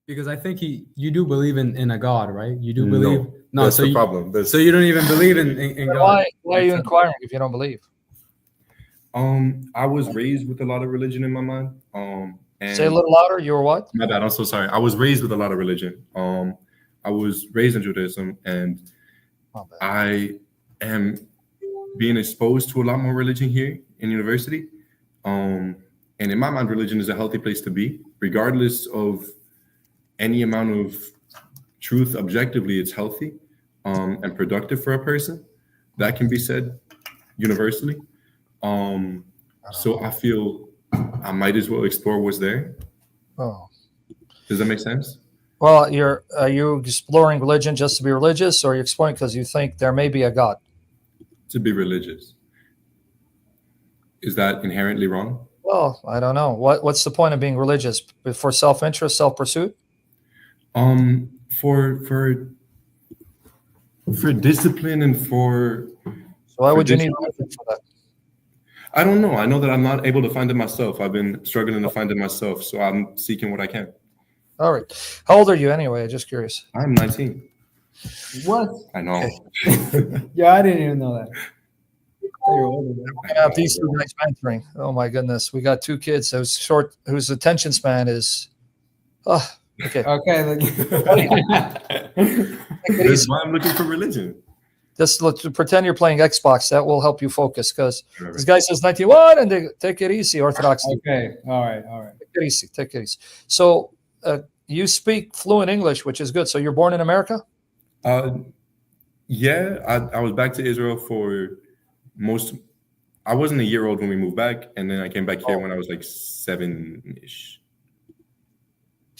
Because I think you do believe in a God, right? You do believe. No, No, that's so the you, problem. so you don't even believe in God. Why are you inquiring if you don't believe? I was raised with a lot of religion in my mind. Say a And little louder. You were what? my bad. I'm so sorry. I was raised with a lot of religion. I was raised in Judaism, and My bad. I am being exposed to a lot more religion here in university. And in my mind, religion is a healthy place to be, regardless of any amount of truth. Objectively, it's healthy and productive for a person. That can be said universally. So I feel I might as well explore what's there. Oh. Does that make sense? Well, are you exploring religion just to be religious, or are you exploring because you think there may be a God? To be religious. Is that inherently wrong? Well, I don't know. What's the point of being religious? For self-interest, self-pursuit? For discipline and for So why would you need discipline. religion for that? I don't know. I know that I'm not able to find it myself. I've been struggling to find it myself, so I'm seeking what I can. All right. How old are you anyway? Just curious. I'm 19. What? I know. Yeah, I didn't even know that. You're older, man. We're gonna have these two guys mentoring. Oh my goodness, we got two kids whose attention span is. Oh, okay. Okay. That's why I'm looking for religion. Just pretend you're playing Xbox. That will help you focus because this guy says 91 and they take it easy. Orthodox. Okay. All right. Take it easy. Take it easy. So you speak fluent English, which is good. So you're born in America? Yeah, I was back to Israel for most. I wasn't a year old when we moved back, and then I came back here when I was like 7-ish.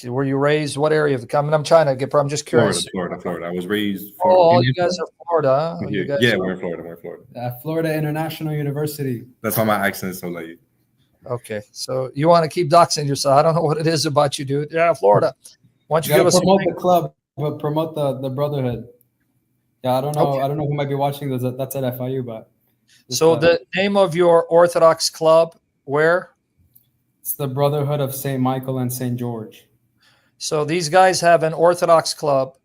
Were you raised? What area of the country? I'm trying to get. I'm just curious. Florida. I was raised. Oh, you guys are Florida. Huh? Yeah, we're in Florida. We're in Florida. Florida International University. That's why my accent is so late. Okay, so you want to keep doxing yourself? I don't know what it is about you, dude. Yeah, Florida. Why don't you give us promote the club, but promote the brotherhood. Yeah, I don't know. Okay. I don't know who might be watching this. That's at FIU, but. So the name of your Orthodox club, where? It's the Brotherhood of St. Michael and St. George. So these guys have an Orthodox club.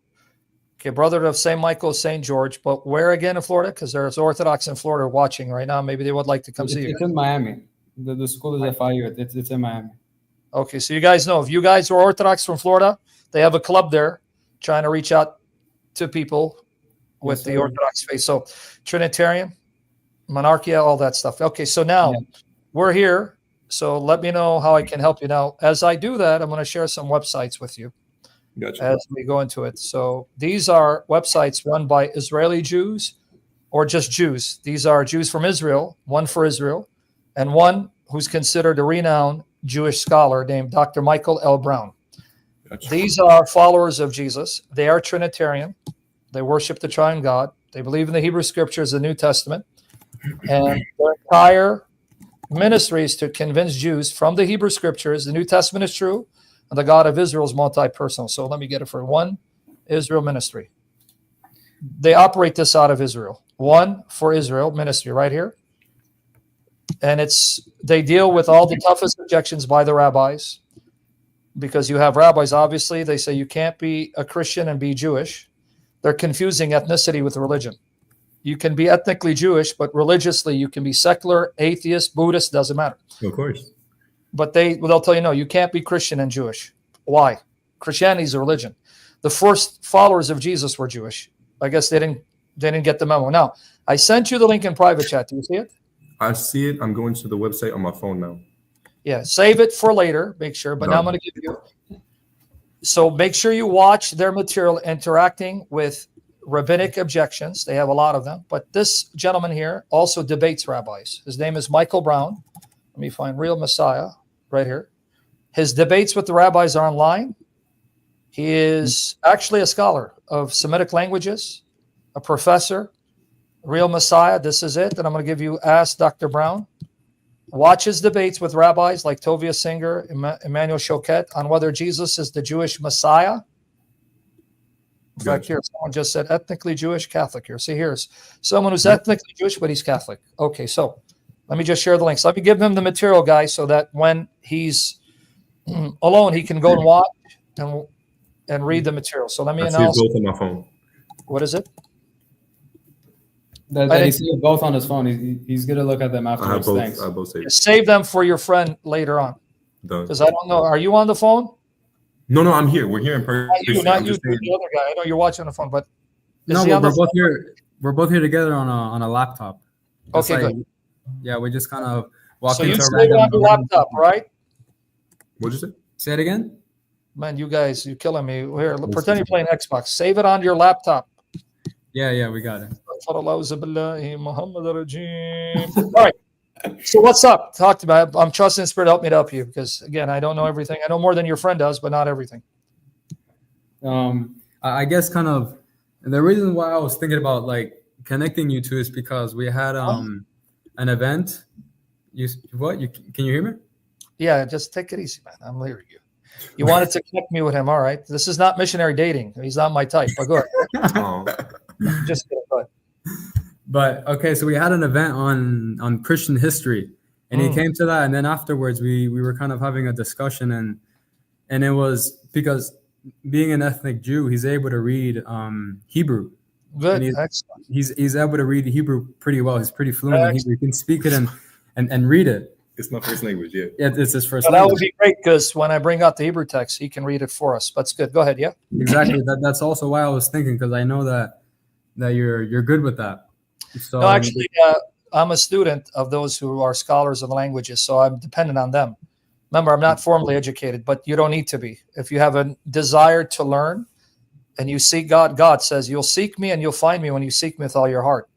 Okay, Brotherhood of St. Michael, St. George. But where again in Florida? Because there's Orthodox in Florida watching right now. Maybe they would like to come see you. It's in Miami. The school is FIU. It's in Miami. Okay, so you guys know. If you guys are Orthodox from Florida, they have a club there trying to reach out to people with the Orthodox faith. So Trinitarian, Monarchia, all that stuff. Okay, so now we're here. So let me know how I can help you. Now, as I do that, I'm going to share some websites with you as we go into it. So these are websites run by Israeli Jews or just Jews. These are Jews from Israel, one for Israel, and one who's considered a renowned Jewish scholar named Dr. Michael L. Brown. These are followers of Jesus. They are Trinitarian. They worship the triune God. They believe in the Hebrew Scriptures, the New Testament. And their entire ministry is to convince Jews from the Hebrew Scriptures the New Testament is true and the God of Israel is multi-personal. So let me get it for one Israel ministry. They operate this out of Israel. One for Israel ministry right here. And they deal with all the toughest objections by the rabbis because you have rabbis, obviously, they say you can't be a Christian and be Jewish. They're confusing ethnicity with religion. You can be ethnically Jewish, but religiously you can be secular, atheist, Buddhist, doesn't matter. Of course. But they'll tell you, no, you can't be Christian and Jewish. Why? Christianity is a religion. The first followers of Jesus were Jewish. I guess they didn't get the memo. Now, I sent you the link in private chat. Do you see it? I see it. I'm going to the website on my phone now. Yeah, save it for later. Make sure. But now I'm going to give you. So make sure you watch their material interacting with rabbinic objections. They have a lot of them. But this gentleman here also debates rabbis. His name is Michael Brown. Let me find Real Messiah right here. His debates with the rabbis are online. He is actually a scholar of Semitic languages, a professor. Real Messiah, this is it. And I'm going to give you Ask Dr. Brown. Watch his debates with rabbis like Tovia Singer, Emmanuel Choquette on whether Jesus is the Jewish Messiah. In fact, here, someone just said ethnically Jewish, Catholic here. See, here's someone who's ethnically Jewish, but he's Catholic. Okay, so let me just share the links. Let me give him the material, guys, so that when he's alone, he can go and watch. And and read the material. So let me I see announce. both on my phone. What is it? That he saved both on his phone. He's gonna look at them I have afterwards. both. Thanks. I have both saved. Save them for your friend later on. Done. Because I don't know. Are you on the phone? No, I'm here. We're here in person. Not you, the other guy. I know you're watching on the phone, but No, we're both here. We're both here together on a laptop. Just okay, good. Yeah, we just kind of walk So into you a save it on your laptop, right? What'd you say? Say it again. Man, you guys, you're killing me. Here, pretend you're playing Xbox. Save it on your laptop. Yeah, we got it. All right. So what's up? Talk to me. I'm trusting the Spirit to help me to help you because, again, I don't know everything. I know more than your friend does, but not everything. I guess kind of the reason why I was thinking about like connecting you two is because we had an event. Can you hear me? Yeah, just take it easy, man. I'm hearing you. You wanted to connect me with him. All right. This is not missionary dating. He's not my type, but go ahead. Oh. Just kidding. Go ahead. But okay, so we had an event on Christian history, and he came to that, and then afterwards we were kind of having a discussion, and it was because being an ethnic Jew, he's able to read Hebrew. Good. He's able to read Hebrew pretty well. He's pretty fluent in Hebrew. He can speak it and read it. It's my first language, yeah. Yeah, it's his first language. That would be great because when I bring out the Hebrew text, he can read it for us. That's good. Go ahead, yeah. Exactly. That's also why I was thinking because I know that you're good with that. So no, actually, I'm a student of those who are scholars of the languages, so I'm dependent on them. Remember, I'm not formally educated, but you don't need to be. If you have a desire to learn and you seek God, God says, you'll seek me and you'll find me when you seek me with all your heart.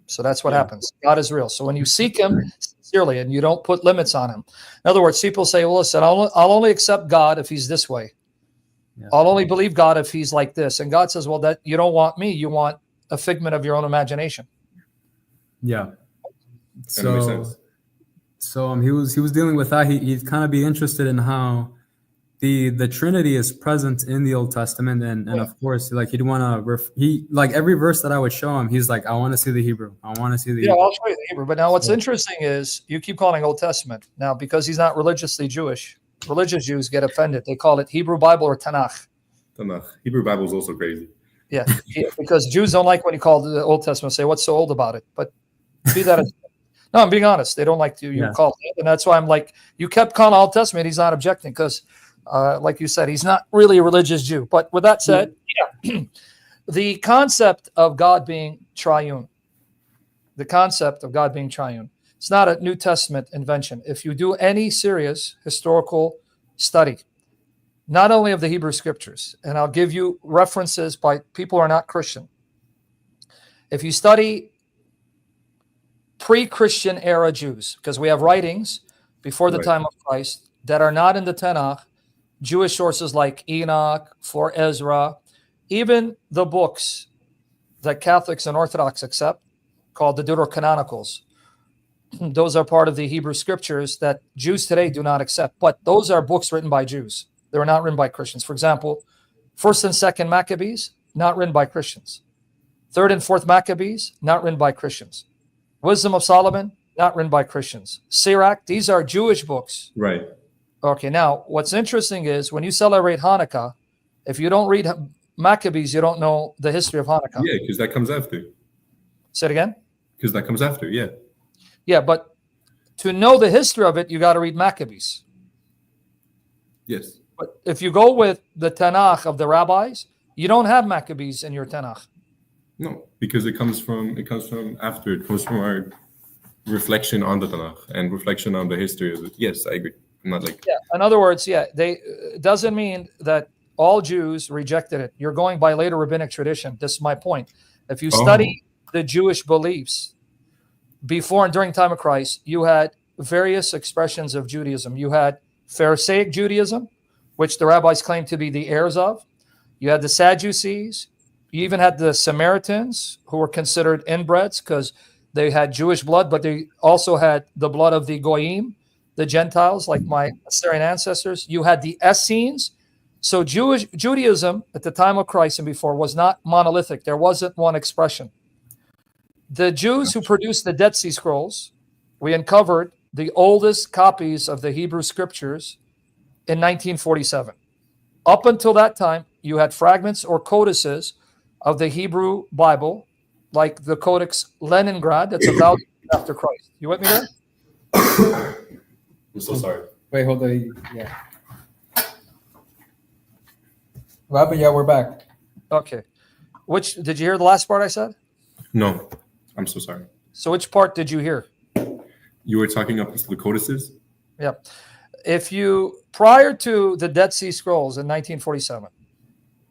So that's what happens. God is real. So when you seek him sincerely and you don't put limits on him. In other words, people say, well, listen, I'll only accept God if he's this way. Yeah. I'll only believe God if he's like this. And God says, well, that you don't want me. You want a figment of your own imagination. Yeah. So he was dealing with that. He'd kind of be interested in how the Trinity is present in the Old Testament, and of course, like he'd want to like every verse that I would show him, he's like, I want to see the Hebrew. I want to see the Hebrew. I'll show you the Hebrew. But now what's interesting is you keep calling Old Testament now because he's not religiously Jewish. Religious Jews get offended. They call it Hebrew Bible or Tanakh. Tanakh. Hebrew Bible is also crazy. Yeah, because Jews don't like when you call the Old Testament. Say what's so old about it, but be that as no, I'm being honest. They don't like you call it, and that's why I'm like you kept calling Old Testament. He's not objecting because, like you said, he's not really a religious Jew. But with that said, the concept of God being triune, it's not a New Testament invention. If you do any serious historical study, not only of the Hebrew Scriptures, and I'll give you references by people who are not Christian. If you study pre-Christian era Jews, because we have writings before the time of Christ that are not in the Tanakh, Jewish sources like Enoch, for Ezra, even the books that Catholics and Orthodox accept, called the Deuterocanonicals. Those are part of the Hebrew Scriptures that Jews today do not accept, but those are books written by Jews. They were not written by Christians. For example, 1st and 2nd Maccabees, not written by Christians. 3rd and 4th Maccabees, not written by Christians. Wisdom of Solomon, not written by Christians. Sirach, these are Jewish books. Right. Okay, now, what's interesting is when you celebrate Hanukkah, if you don't read Maccabees, you don't know the history of Hanukkah. Yeah, because that comes after. Say it again? Because that comes after, yeah. Yeah, but to know the history of it, you got to read Maccabees. Yes. But if you go with the Tanakh of the rabbis, you don't have Maccabees in your Tanakh. No, because it comes from after. It comes from our reflection on the Tanakh and reflection on the history of it. Yes, I agree. I'm not like in other words, it doesn't mean that all Jews rejected it. You're going by later rabbinic tradition. This is my point. If you study the Jewish beliefs before and during the time of Christ, you had various expressions of Judaism. You had Pharisaic Judaism, which the rabbis claimed to be the heirs of. You had the Sadducees. You even had the Samaritans, who were considered inbreds because they had Jewish blood, but they also had the blood of the Goyim, the Gentiles, like my Assyrian ancestors. You had the Essenes. So Judaism at the time of Christ and before was not monolithic. There wasn't one expression. The Jews who produced the Dead Sea Scrolls, we uncovered the oldest copies of the Hebrew Scriptures in 1947. Up until that time, you had fragments or codices of the Hebrew Bible, like the Codex Leningrad, that's 1,000 years after Christ. You with me there? I'm so sorry. Wait, hold on. Yeah. What happened? Yeah, we're back. Okay. Which did you hear the last part I said? No, I'm so sorry. So which part did you hear? You were talking up to the codices? Yeah. If you, prior to the Dead Sea Scrolls in 1947,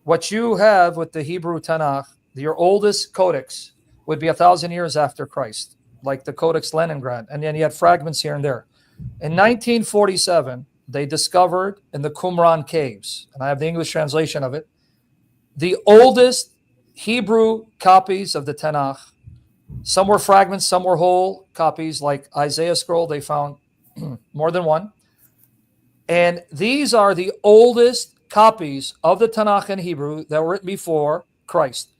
what you have with the Hebrew Tanakh, your oldest codex, would be 1,000 years after Christ, like the Codex Leningrad. And then you had fragments here and there. In 1947, they discovered in the Qumran caves, and I have the English translation of it, the oldest Hebrew copies of the Tanakh. Some were fragments, some were whole copies, like Isaiah scroll. They found more than one. And these are the oldest copies of the Tanakh in Hebrew that were written before Christ.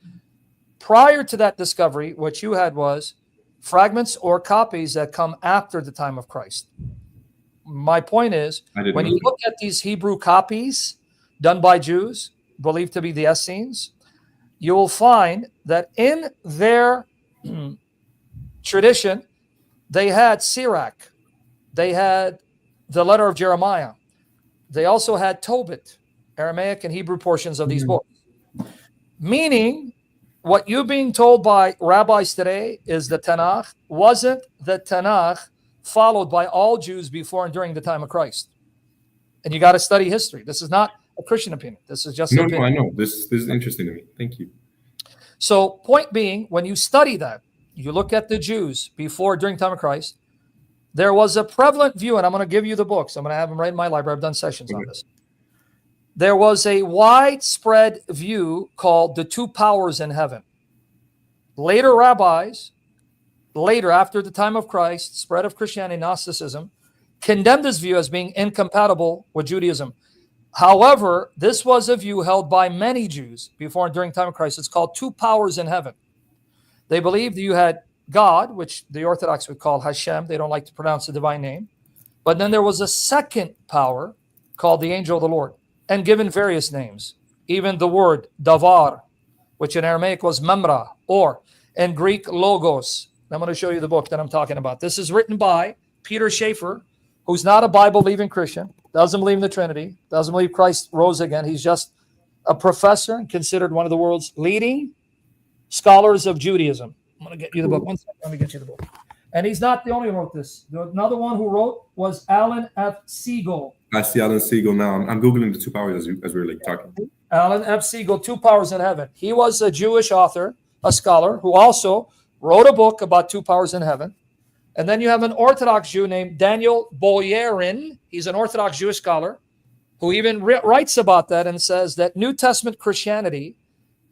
Prior to that discovery, what you had was fragments or copies that come after the time of Christ. My point is, when you look at these Hebrew copies done by Jews, believed to be the Essenes, you will find that in their tradition, they had Sirach, they had the letter of Jeremiah, they also had Tobit, Aramaic and Hebrew portions of these books. Meaning, what you're being told by rabbis today is the Tanakh wasn't the Tanakh followed by all Jews before and during the time of Christ. And you got to study history. This is not a Christian opinion. This is just an opinion. No, I know. This is interesting to me. Thank you. So point being, when you study that, you look at the Jews before, during the time of Christ, there was a prevalent view, and I'm going to give you the books. I'm going to have them right in my library. I've done sessions on this. There was a widespread view called the two powers in heaven. Later rabbis, after the time of Christ, spread of Christianity, Gnosticism, condemned this view as being incompatible with Judaism. However, this was a view held by many Jews before and during the time of Christ. It's called two powers in heaven. They believed you had God, which the Orthodox would call Hashem. They don't like to pronounce the divine name. But then there was a second power called the angel of the Lord, and given various names. Even the word davar, which in Aramaic was memra, or in Greek logos. I'm going to show you the book that I'm talking about. This is written by Peter Schaeffer, who's not a Bible-believing Christian, doesn't believe in the Trinity, doesn't believe Christ rose again. He's just a professor and considered one of the world's leading scholars of Judaism. I'm going to get you the book. One second, let me get you the book. And he's not the only one who wrote this. Another one who wrote was Alan F. Siegel. I see Alan Siegel now. I'm Googling the two powers as we were like talking. Alan F. Siegel, Two Powers in Heaven. He was a Jewish author, a scholar, who also wrote a book about two powers in heaven. And then you have an Orthodox Jew named Daniel Boyarin. He's an Orthodox Jewish scholar who even writes about that and says that New Testament Christianity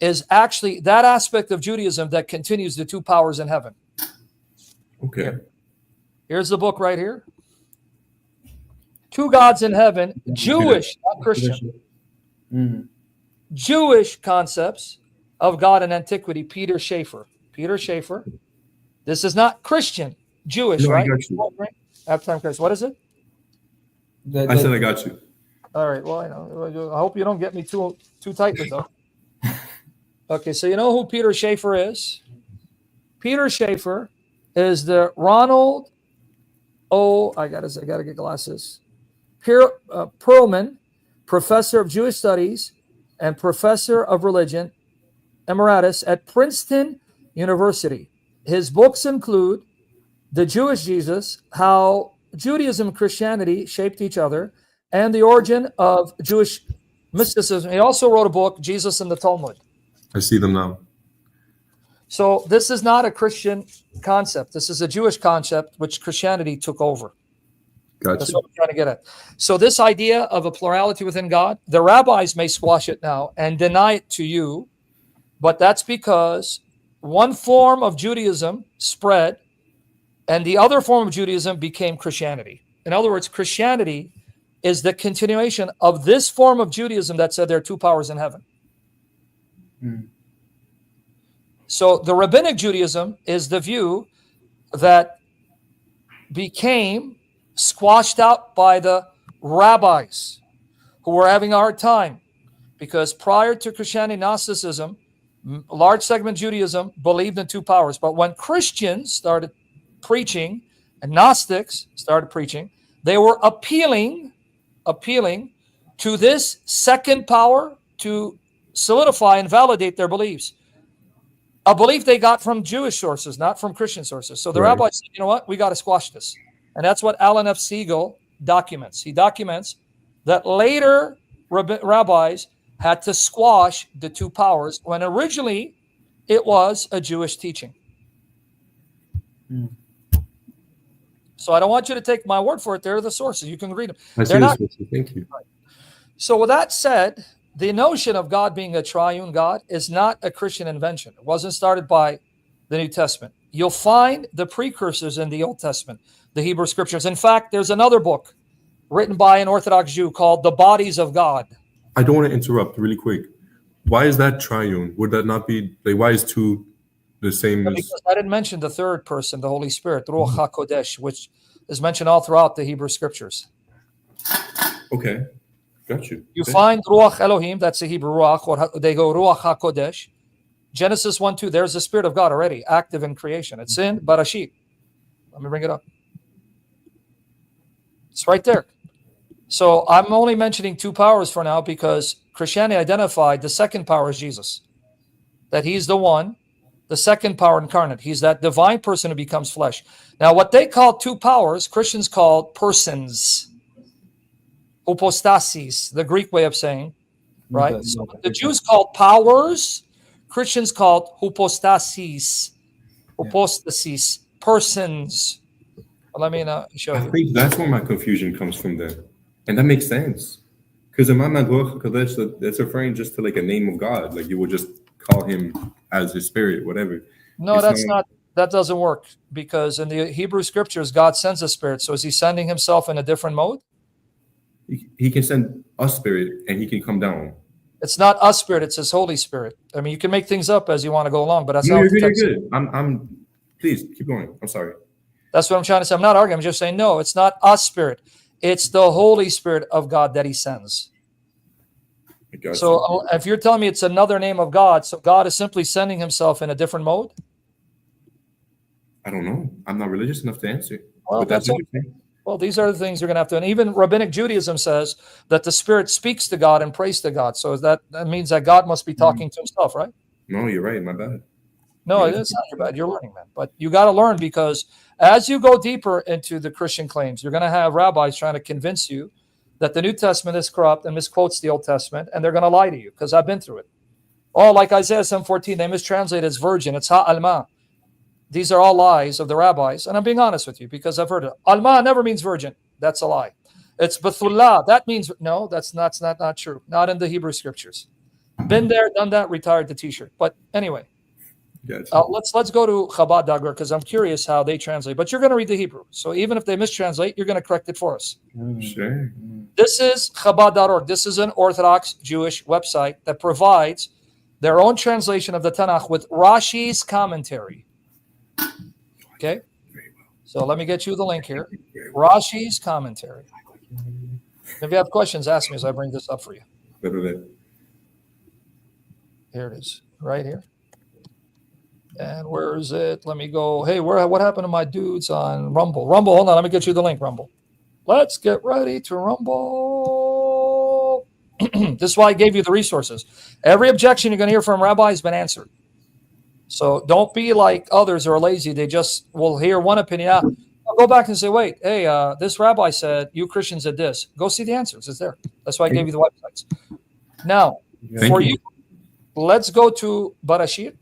is actually that aspect of Judaism that continues the two powers in heaven. Okay. Here's the book right here. Two Gods in Heaven, Jewish, not Christian. Jewish concepts of God and antiquity, Peter Schaeffer. Peter Schaeffer. This is not Christian, Jewish, No, right? I got you. After time Christ. What is it? I said I got you. All right. Well, I know. I hope you don't get me too tight with though. Okay, so you know who Peter Schaeffer is? Peter Schaeffer is the Ronald I gotta get glasses. Perlman, professor of Jewish studies and professor of religion emeritus at Princeton University. His books include The Jewish Jesus, How Judaism and Christianity Shaped Each Other, and The Origin of Jewish Mysticism. He also wrote a book, Jesus and the Talmud. I see them now. So this is not a Christian concept. This is a Jewish concept which Christianity took over. Gotcha. That's what I'm trying to get at. So this idea of a plurality within God, the rabbis may squash it now and deny it to you, but that's because one form of Judaism spread and the other form of Judaism became Christianity. In other words, Christianity is the continuation of this form of Judaism that said there are two powers in heaven. So the rabbinic Judaism is the view that became squashed out by the rabbis who were having a hard time because prior to Christianity, Gnosticism, a large segment of Judaism believed in two powers. But when Christians started preaching and Gnostics started preaching, they were appealing to this second power to solidify and validate their beliefs. A belief they got from Jewish sources, not from Christian sources. So the rabbis said, you know what, we got to squash this. And that's what Alan F. Siegel documents. He documents that later rabbis had to squash the two powers when originally it was a Jewish teaching. So I don't want you to take my word for it. They're the sources. You can read them. They're not. Thank you. So with that said, the notion of God being a triune God is not a Christian invention. It wasn't started by the New Testament. You'll find the precursors in the Old Testament, the Hebrew Scriptures. In fact, there's another book written by an Orthodox Jew called The Bodies of God. I don't want to interrupt really quick. Why is that triune? Would that not be, like, why is two the same as... Because I didn't mention the third person, the Holy Spirit, Ruach HaKodesh, which is mentioned all throughout the Hebrew Scriptures. Okay, got you. You find Ruach Elohim, that's the Hebrew Ruach, or they go Ruach HaKodesh. Genesis 1:2, there's the Spirit of God already, active in creation. It's in Barashit. Let me bring it up. It's right there. So I'm only mentioning two powers for now because Christianity identified the second power as Jesus. That he's the one, the second power incarnate. He's that divine person who becomes flesh. Now, what they call two powers, Christians call persons. Hypostasis, the Greek way of saying, right? So the Jews called powers, Christians called hypostasis. Hypostasis, persons. Let me show you. I think that's where my confusion comes from then. And that makes sense. Because in my mind, that's referring just to like a name of God. Like you would just call him as his spirit, whatever. No, that doesn't work. Because in the Hebrew Scriptures, God sends a spirit. So is he sending himself in a different mode? He can send a spirit and he can come down. It's not a spirit, it's his Holy Spirit. I mean, you can make things up as you want to go along, but that's no, how you're good. Please keep going. I'm sorry. That's what I'm trying to say. I'm not arguing. I'm just saying, no, it's not a spirit. It's the Holy Spirit of God that he sends. So if you're telling me it's another name of God, so God is simply sending himself in a different mode? I don't know. I'm not religious enough to answer. Well, but that's okay. Well, these are the things you're going to have to. And even Rabbinic Judaism says that the Spirit speaks to God and prays to God. So that means that God must be talking to himself, right? No, you're right. My bad. No, it's not your bad. You're learning, man. But you got to learn because as you go deeper into the Christian claims, you're going to have rabbis trying to convince you that the New Testament is corrupt and misquotes the Old Testament, and they're going to lie to you because I've been through it. Oh, like Isaiah 7:14, they mistranslate as virgin. It's ha-alma. These are all lies of the rabbis, and I'm being honest with you because I've heard it. Alma never means virgin. That's a lie. It's Bethullah. That means no. That's not true. Not in the Hebrew Scriptures. Been there, done that. Retired the T-shirt. But anyway, gotcha. Let's go to Chabad Dagger because I'm curious how they translate. But you're going to read the Hebrew, so even if they mistranslate, you're going to correct it for us. Sure. This is Chabad.org. This is an Orthodox Jewish website that provides their own translation of the Tanakh with Rashi's commentary. Okay, so let me get you the link here. Rashi's commentary. If you have questions, ask me as I bring this up for you. Here it is, right here. And where is it? Let me go. Hey, what happened to my dudes on Rumble? Rumble, hold on. Let me get you the link, Rumble. Let's get ready to Rumble. This is why I gave you the resources. Every objection you're going to hear from Rabbi has been answered. So don't be like others who are lazy. They just will hear one opinion. I'll go back and say, wait, hey, this rabbi said you Christians did this. Go see the answers. It's there. That's why I gave you the websites. Now, for you, let's go to Barashit.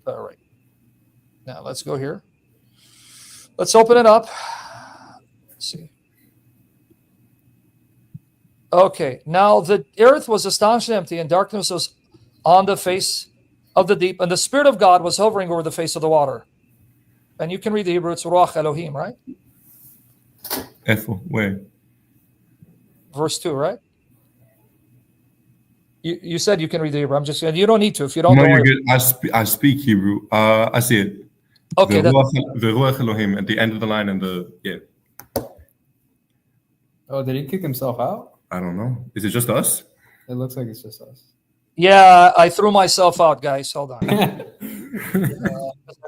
All right. Now, let's go here. Let's open it up. Let's see. Okay. Now, the earth was astonishingly empty, and darkness was on the face of the deep, and the Spirit of God was hovering over the face of the water. And you can read the Hebrew, it's Ruach Elohim, right? Where? Verse 2, right? You said you can read the Hebrew. I'm just saying you don't need to if you don't know. No, you're good. I speak Hebrew. I see it. Okay. The Ruach Elohim at the end of the line and Oh, did he kick himself out? I don't know. Is it just us? It looks like it's just us. Yeah, I threw myself out, guys. Hold on. I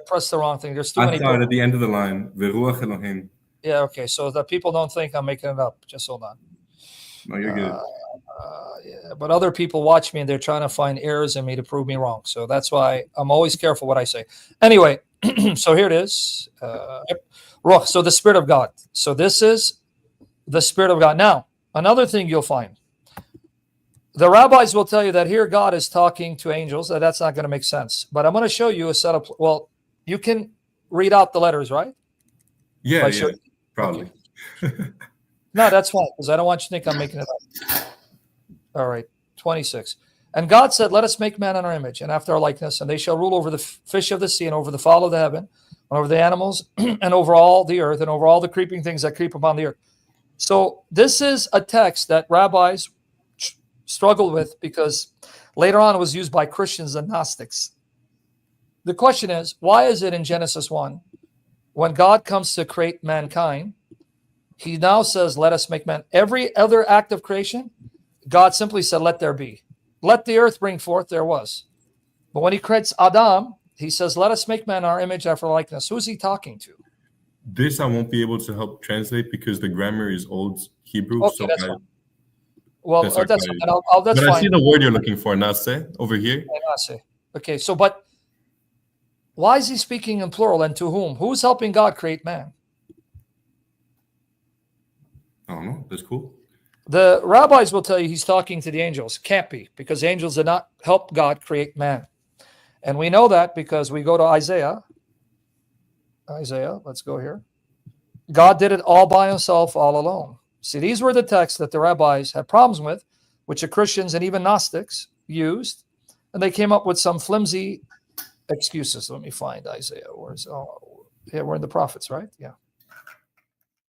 pressed the wrong thing. There's too many. I thought at the end of the line, Veruach Elohim. Yeah, okay. So that people don't think I'm making it up. Just hold on. No, you're good. Yeah, but other people watch me and they're trying to find errors in me to prove me wrong. So that's why I'm always careful what I say. Anyway, so here it is. Ruach, so the Spirit of God. So this is the Spirit of God. Now, another thing you'll find. The rabbis will tell you that here God is talking to angels. That's not going to make sense. But I'm going to show you a set of, well, you can read out the letters, right? Yeah, probably. Okay. No, that's fine, because I don't want you to think I'm making it up. All right, 26. And God said, let us make man in our image and after our likeness, and they shall rule over the fish of the sea and over the fowl of the heaven, and over the animals, and over all the earth, and over all the creeping things that creep upon the earth. So this is a text that rabbis struggled with because later on it was used by Christians and Gnostics. The question is, why is it in Genesis 1, when God comes to create mankind, he now says, let us make man. Every other act of creation, God simply said, let there be. Let the earth bring forth, there was. But when he creates Adam, he says, let us make man in our image after likeness. Who's he talking to? This I won't be able to help translate because the grammar is old Hebrew. Okay, so that's fine. Well, that's fine. That's but fine. I see the word you're looking for, nase, over here. Nase. Okay, so but why is he speaking in plural and to whom? Who's helping God create man? I don't know. That's cool. The rabbis will tell you he's talking to the angels. Can't be, because angels did not help God create man. And we know that because we go to Isaiah. Isaiah, let's go here. God did it all by himself, all alone. See, these were the texts that the rabbis had problems with, which the Christians and even Gnostics used, and they came up with some flimsy excuses. Let me find Isaiah. Yeah, we're in the prophets, right? Yeah.